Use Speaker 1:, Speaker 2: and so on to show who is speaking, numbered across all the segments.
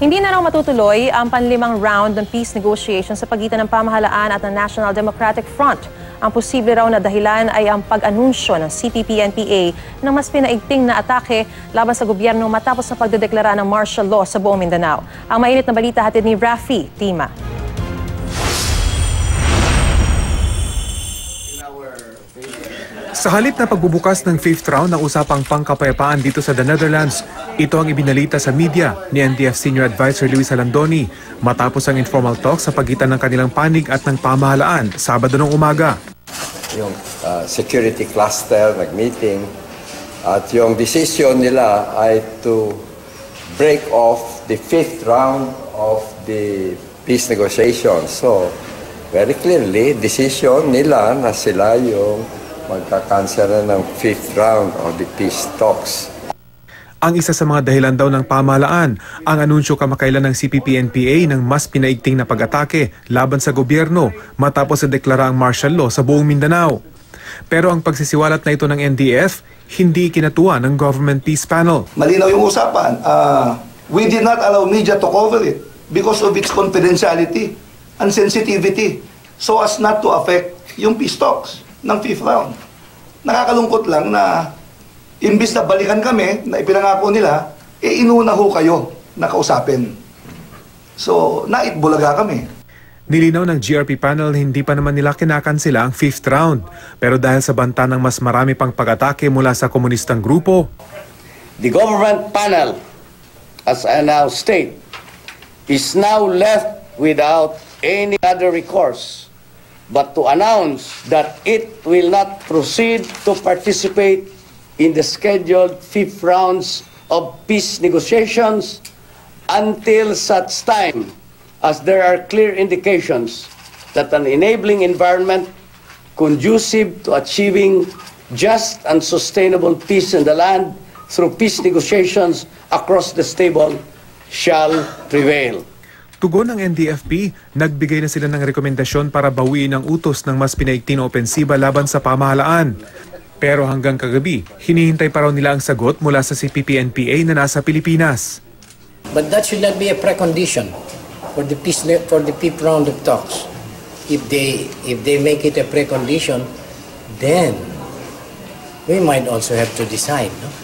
Speaker 1: Hindi na raw matutuloy ang panlimang round ng peace negotiation sa pagitan ng pamahalaan at ng National Democratic Front. Ang posible raw na dahilan ay ang pag-anunsyo ng CPP-NPA ng mas pinaigting na atake laban sa gobyerno matapos na pagdedeklara ng martial law sa buong Mindanao. Ang mainit na balita hatid ni Rafi Tima.
Speaker 2: Sa halip na pagbubukas ng 5th round ng usapang pangkapayapaan dito sa The Netherlands, ito ang ibinalita sa media ni NDF Senior Advisor Luis Alandoni matapos ang informal talk sa pagitan ng kanilang panig at ng pamahalaan Sabado ng umaga.
Speaker 3: Yung security cluster nag-meeting at yung decision nila ay to break off the 5th round of the peace negotiations. So, very clearly, decision nila na sila yung magkakansela ng 5th round of the peace talks.
Speaker 2: Ang isa sa mga dahilan daw ng pamahalaan, ang anunsyo kamakailan ng CPP-NPA ng mas pinaigting na pag-atake laban sa gobyerno matapos na deklara ang martial law sa buong Mindanao. Pero ang pagsisiwalat na ito ng NDF, hindi kinatuwa ng Government Peace Panel.
Speaker 4: Malinaw yung usapan. We did not allow media to cover it because of its confidentiality and sensitivity so as not to affect yung peace talks ng 5th round. Nakakalungkot lang na imbis na balikan kami na ipinangako nila, inuna ho kayo na kausapin. So, naitbulaga kami.
Speaker 2: Nilinaw ng GRP panel hindi pa naman nila kinakansela ang 5th round. Pero dahil sa banta ng mas marami pang pag-atake mula sa komunistang grupo,
Speaker 5: the government panel, as I now state, is now left without any other recourse but to announce that it will not proceed to participate in the scheduled 5th rounds of peace negotiations until such time as there are clear indications that an enabling environment conducive to achieving just and sustainable peace in the land through peace negotiations across the stable shall prevail.
Speaker 2: tugon ng NDFP, nagbigay na sila ng rekomendasyon para bawiin ang utos ng mas pinaigting na opensiba laban sa pamahalaan. Pero hanggang kagabi, hinihintay pa raw nila ang sagot mula sa CPP-NPA na nasa Pilipinas.
Speaker 6: But that should not be a precondition for the fifth round of talks. If they make it a precondition, then we might also have to decide, no?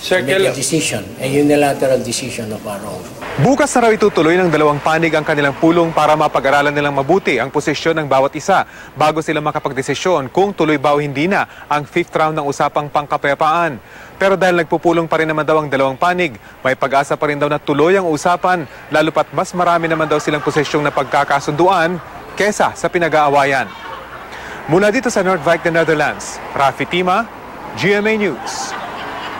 Speaker 6: Make a decision, a unilateral decision of our own.
Speaker 2: Bukas na raw itutuloy ng dalawang panig ang kanilang pulong para mapag-aralan nilang mabuti ang posisyon ng bawat isa bago sila makapagdesisyon kung tuloy ba o hindi na ang 5th round ng usapang pangkapayapaan. Pero dahil nagpupulong pa rin naman daw ang dalawang panig, may pag-asa pa rin daw na tuloy ang usapan, lalo pat mas marami naman daw silang posisyong na pagkakasunduan kesa sa pinag-aawayan. Mula dito sa Noordwijk, the Netherlands, Rafi Tima, GMA News.